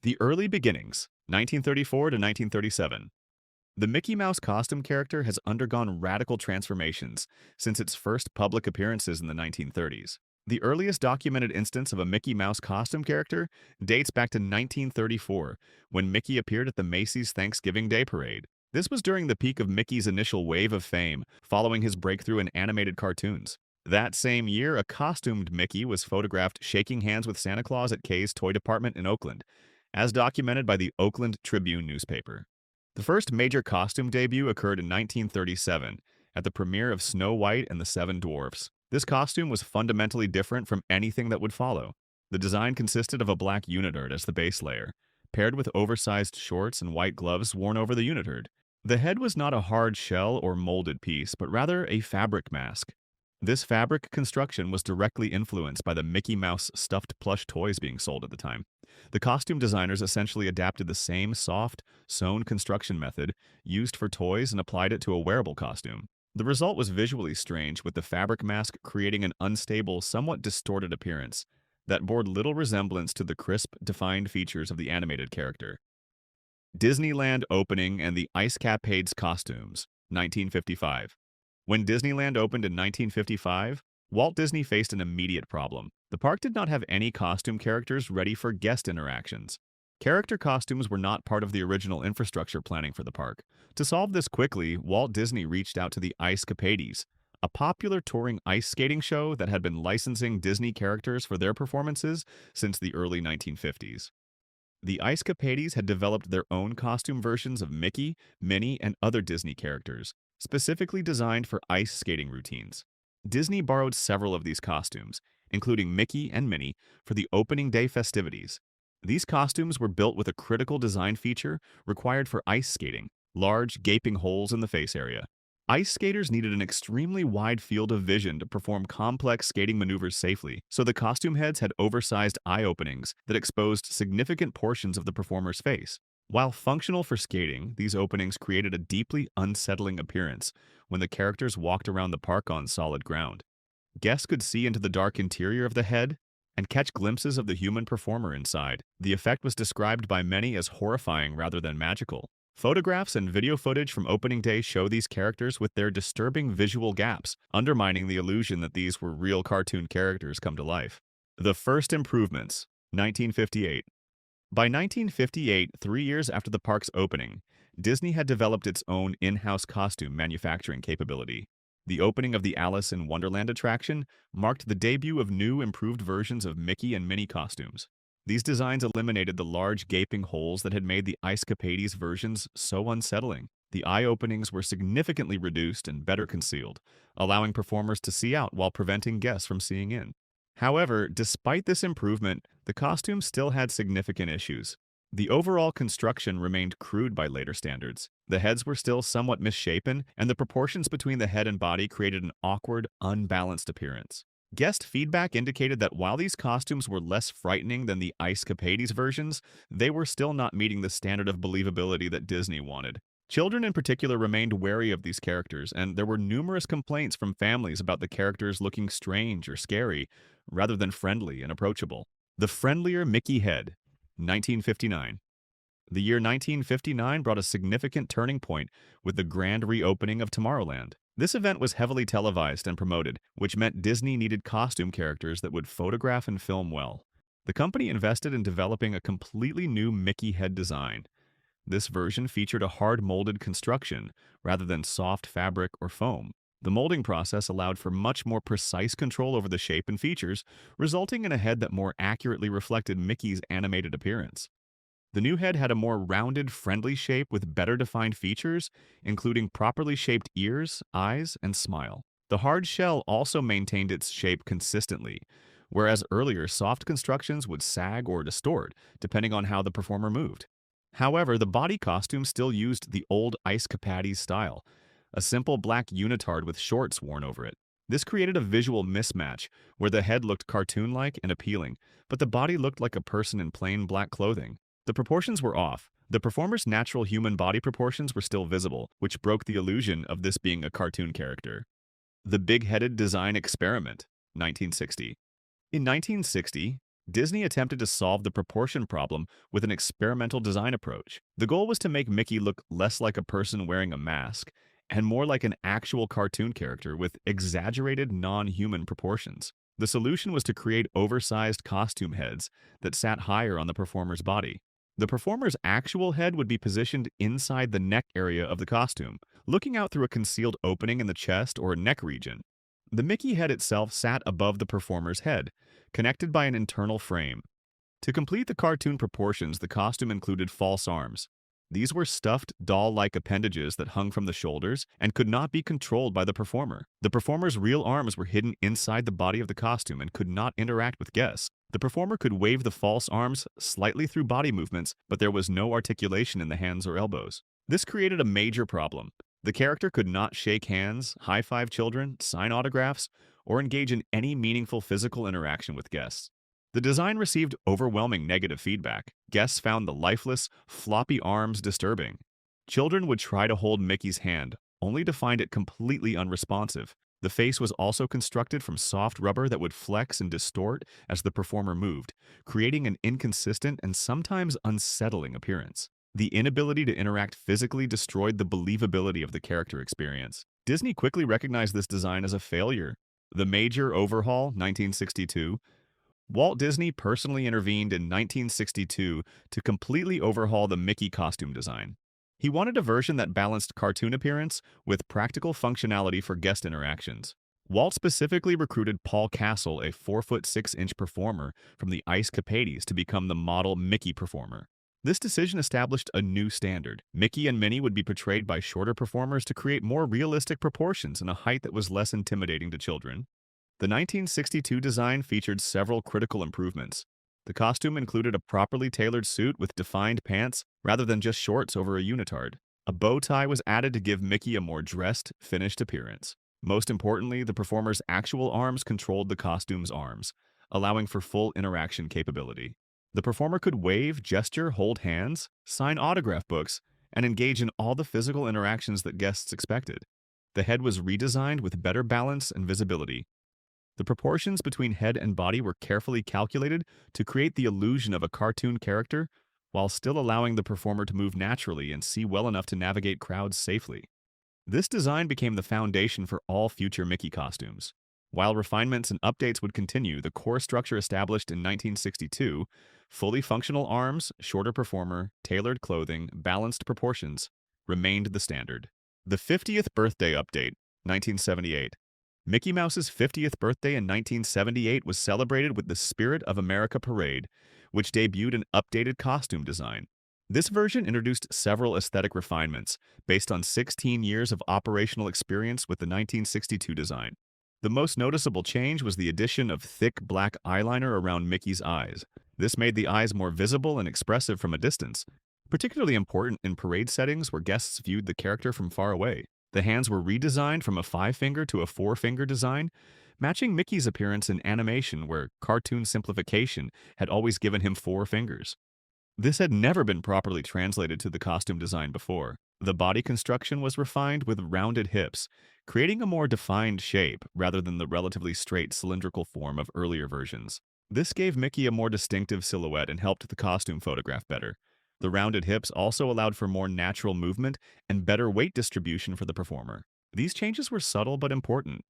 The early beginnings, 1934 to 1937. The Mickey Mouse costume character has undergone radical transformations since its first public appearances in the 1930s. The earliest documented instance of a Mickey Mouse costume character dates back to 1934, when Mickey appeared at the Macy's Thanksgiving Day Parade. This was during the peak of Mickey's initial wave of fame, following his breakthrough in animated cartoons. That same year, a costumed Mickey was photographed shaking hands with Santa Claus at Kay's toy department in Oakland, as documented by the Oakland Tribune newspaper. The first major costume debut occurred in 1937 at the premiere of Snow White and the Seven Dwarfs. This costume was fundamentally different from anything that would follow. The design consisted of a black unitard as the base layer, paired with oversized shorts and white gloves worn over the unitard. The head was not a hard shell or molded piece, but rather a fabric mask. This fabric construction was directly influenced by the Mickey Mouse stuffed plush toys being sold at the time. The costume designers essentially adapted the same soft, sewn construction method used for toys and applied it to a wearable costume. The result was visually strange, with the fabric mask creating an unstable, somewhat distorted appearance that bore little resemblance to the crisp, defined features of the animated character. Disneyland opening and the Ice Capades costumes, 1955. When Disneyland opened in 1955, Walt Disney faced an immediate problem. The park did not have any costume characters ready for guest interactions. Character costumes were not part of the original infrastructure planning for the park. To solve this quickly, Walt Disney reached out to the Ice Capades, a popular touring ice skating show that had been licensing Disney characters for their performances since the early 1950s. The Ice Capades had developed their own costume versions of Mickey, Minnie, and other Disney characters, specifically designed for ice skating routines. Disney borrowed several of these costumes, including Mickey and Minnie, for the opening day festivities. These costumes were built with a critical design feature required for ice skating: large, gaping holes in the face area. Ice skaters needed an extremely wide field of vision to perform complex skating maneuvers safely, so the costume heads had oversized eye openings that exposed significant portions of the performer's face. While functional for skating, these openings created a deeply unsettling appearance when the characters walked around the park on solid ground. Guests could see into the dark interior of the head and catch glimpses of the human performer inside. The effect was described by many as horrifying rather than magical. Photographs and video footage from opening day show these characters with their disturbing visual gaps, undermining the illusion that these were real cartoon characters come to life. The first improvements, 1958. By 1958, 3 years after the park's opening, Disney had developed its own in-house costume manufacturing capability. The opening of the Alice in Wonderland attraction marked the debut of new, improved versions of Mickey and Minnie costumes. These designs eliminated the large, gaping holes that had made the Ice Capades versions so unsettling. The eye openings were significantly reduced and better concealed, allowing performers to see out while preventing guests from seeing in. However, despite this improvement, the costume still had significant issues. The overall construction remained crude by later standards. The heads were still somewhat misshapen, and the proportions between the head and body created an awkward, unbalanced appearance. Guest feedback indicated that while these costumes were less frightening than the Ice Capades versions, they were still not meeting the standard of believability that Disney wanted. Children in particular remained wary of these characters, and there were numerous complaints from families about the characters looking strange or scary, rather than friendly and approachable. The friendlier Mickey head, 1959. The year 1959 brought a significant turning point with the grand reopening of Tomorrowland. This event was heavily televised and promoted, which meant Disney needed costume characters that would photograph and film well. The company invested in developing a completely new Mickey head design. This version featured a hard-molded construction rather than soft fabric or foam. The molding process allowed for much more precise control over the shape and features, resulting in a head that more accurately reflected Mickey's animated appearance. The new head had a more rounded, friendly shape with better defined features, including properly shaped ears, eyes, and smile. The hard shell also maintained its shape consistently, whereas earlier soft constructions would sag or distort, depending on how the performer moved. However, the body costume still used the old Ice Capades style, a simple black unitard with shorts worn over it. This created a visual mismatch, where the head looked cartoon-like and appealing, but the body looked like a person in plain black clothing. The proportions were off. The performer's natural human body proportions were still visible, which broke the illusion of this being a cartoon character. The big-headed design experiment, 1960. In 1960, Disney attempted to solve the proportion problem with an experimental design approach. The goal was to make Mickey look less like a person wearing a mask and more like an actual cartoon character with exaggerated non-human proportions. The solution was to create oversized costume heads that sat higher on the performer's body. The performer's actual head would be positioned inside the neck area of the costume, looking out through a concealed opening in the chest or neck region. The Mickey head itself sat above the performer's head, connected by an internal frame. To complete the cartoon proportions, the costume included false arms. These were stuffed, doll-like appendages that hung from the shoulders and could not be controlled by the performer. The performer's real arms were hidden inside the body of the costume and could not interact with guests. The performer could wave the false arms slightly through body movements, but there was no articulation in the hands or elbows. This created a major problem. The character could not shake hands, high-five children, sign autographs, or engage in any meaningful physical interaction with guests. The design received overwhelming negative feedback. Guests found the lifeless, floppy arms disturbing. Children would try to hold Mickey's hand, only to find it completely unresponsive. The face was also constructed from soft rubber that would flex and distort as the performer moved, creating an inconsistent and sometimes unsettling appearance. The inability to interact physically destroyed the believability of the character experience. Disney quickly recognized this design as a failure. The major overhaul, 1962, Walt Disney personally intervened in 1962 to completely overhaul the Mickey costume design. He wanted a version that balanced cartoon appearance with practical functionality for guest interactions. Walt specifically recruited Paul Castle, a 4'6" performer from the Ice Capades, to become the model Mickey performer. This decision established a new standard. Mickey and Minnie would be portrayed by shorter performers to create more realistic proportions and a height that was less intimidating to children. The 1962 design featured several critical improvements. The costume included a properly tailored suit with defined pants rather than just shorts over a unitard. A bow tie was added to give Mickey a more dressed, finished appearance. Most importantly, the performer's actual arms controlled the costume's arms, allowing for full interaction capability. The performer could wave, gesture, hold hands, sign autograph books, and engage in all the physical interactions that guests expected. The head was redesigned with better balance and visibility. The proportions between head and body were carefully calculated to create the illusion of a cartoon character while still allowing the performer to move naturally and see well enough to navigate crowds safely. This design became the foundation for all future Mickey costumes. While refinements and updates would continue, the core structure established in 1962, fully functional arms, shorter performer, tailored clothing, balanced proportions, remained the standard. The 50th Birthday Update, 1978. Mickey Mouse's 50th birthday in 1978 was celebrated with the Spirit of America Parade, which debuted an updated costume design. This version introduced several aesthetic refinements based on 16 years of operational experience with the 1962 design. The most noticeable change was the addition of thick black eyeliner around Mickey's eyes. This made the eyes more visible and expressive from a distance, particularly important in parade settings where guests viewed the character from far away. The hands were redesigned from a 5-finger to a 4-finger design, matching Mickey's appearance in animation where cartoon simplification had always given him 4 fingers. This had never been properly translated to the costume design before. The body construction was refined with rounded hips, creating a more defined shape rather than the relatively straight cylindrical form of earlier versions. This gave Mickey a more distinctive silhouette and helped the costume photograph better. The rounded hips also allowed for more natural movement and better weight distribution for the performer. These changes were subtle but important.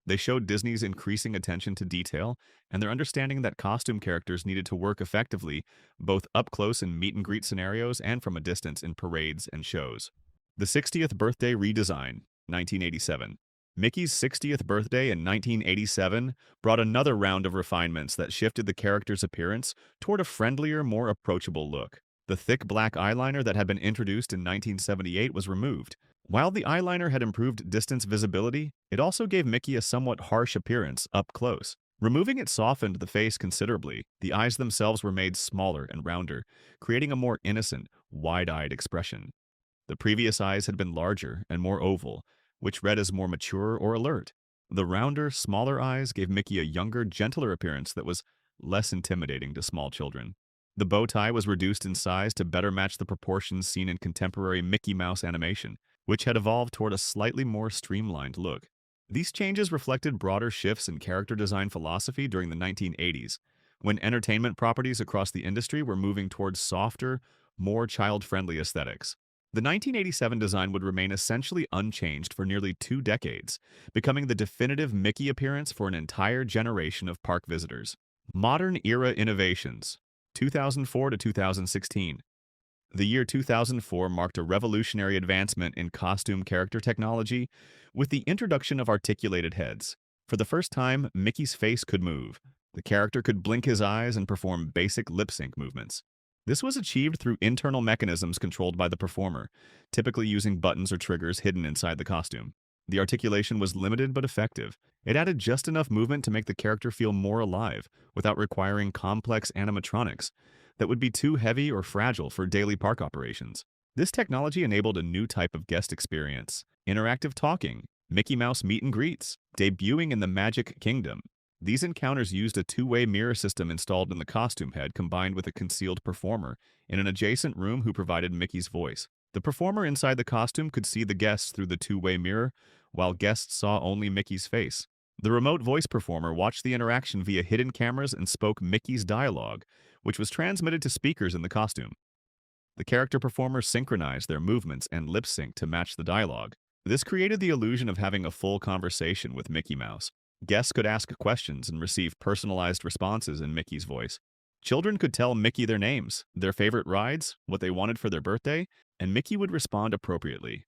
They showed Disney's increasing attention to detail and their understanding that costume characters needed to work effectively both up close in meet-and-greet scenarios and from a distance in parades and shows. The 60th Birthday Redesign, 1987. Mickey's 60th birthday in 1987 brought another round of refinements that shifted the character's appearance toward a friendlier, more approachable look. The thick black eyeliner that had been introduced in 1978 was removed. While the eyeliner had improved distance visibility, it also gave Mickey a somewhat harsh appearance up close. Removing it softened the face considerably. The eyes themselves were made smaller and rounder, creating a more innocent, wide-eyed expression. The previous eyes had been larger and more oval, which read as more mature or alert. The rounder, smaller eyes gave Mickey a younger, gentler appearance that was less intimidating to small children. The bow tie was reduced in size to better match the proportions seen in contemporary Mickey Mouse animation, which had evolved toward a slightly more streamlined look. These changes reflected broader shifts in character design philosophy during the 1980s, when entertainment properties across the industry were moving towards softer, more child-friendly aesthetics. The 1987 design would remain essentially unchanged for nearly 2 decades, becoming the definitive Mickey appearance for an entire generation of park visitors. Modern era innovations, 2004 to 2016. The year 2004 marked a revolutionary advancement in costume character technology with the introduction of articulated heads. For the first time, Mickey's face could move. The character could blink his eyes and perform basic lip-sync movements. This was achieved through internal mechanisms controlled by the performer, typically using buttons or triggers hidden inside the costume. The articulation was limited but effective. It added just enough movement to make the character feel more alive, without requiring complex animatronics that would be too heavy or fragile for daily park operations. This technology enabled a new type of guest experience: interactive talking, Mickey Mouse meet and greets, debuting in the Magic Kingdom. These encounters used a two-way mirror system installed in the costume head combined with a concealed performer in an adjacent room who provided Mickey's voice. The performer inside the costume could see the guests through the two-way mirror, while guests saw only Mickey's face. The remote voice performer watched the interaction via hidden cameras and spoke Mickey's dialogue, which was transmitted to speakers in the costume. The character performers synchronized their movements and lip-synced to match the dialogue. This created the illusion of having a full conversation with Mickey Mouse. Guests could ask questions and receive personalized responses in Mickey's voice. Children could tell Mickey their names, their favorite rides, what they wanted for their birthday, and Mickey would respond appropriately.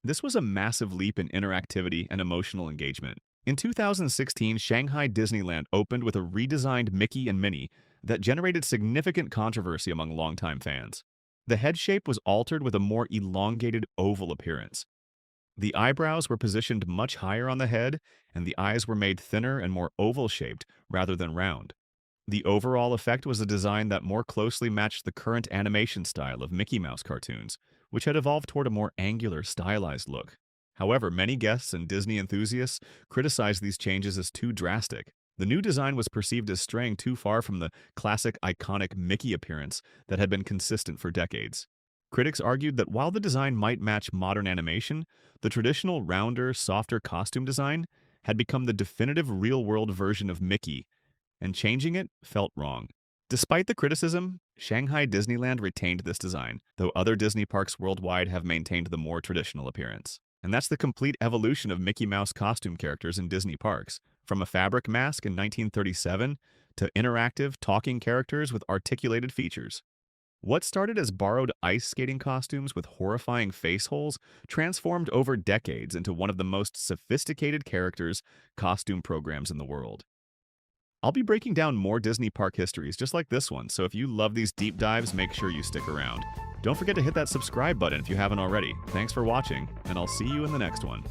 This was a massive leap in interactivity and emotional engagement. In 2016, Shanghai Disneyland opened with a redesigned Mickey and Minnie that generated significant controversy among longtime fans. The head shape was altered with a more elongated oval appearance. The eyebrows were positioned much higher on the head, and the eyes were made thinner and more oval-shaped rather than round. The overall effect was a design that more closely matched the current animation style of Mickey Mouse cartoons, which had evolved toward a more angular, stylized look. However, many guests and Disney enthusiasts criticized these changes as too drastic. The new design was perceived as straying too far from the classic, iconic Mickey appearance that had been consistent for decades. Critics argued that while the design might match modern animation, the traditional, rounder, softer costume design had become the definitive real-world version of Mickey, and changing it felt wrong. Despite the criticism, Shanghai Disneyland retained this design, though other Disney parks worldwide have maintained the more traditional appearance. And that's the complete evolution of Mickey Mouse costume characters in Disney parks, from a fabric mask in 1937 to interactive, talking characters with articulated features. What started as borrowed ice skating costumes with horrifying face holes transformed over decades into one of the most sophisticated characters costume programs in the world. I'll be breaking down more Disney park histories just like this one, so if you love these deep dives, make sure you stick around. Don't forget to hit that subscribe button if you haven't already. Thanks for watching, and I'll see you in the next one.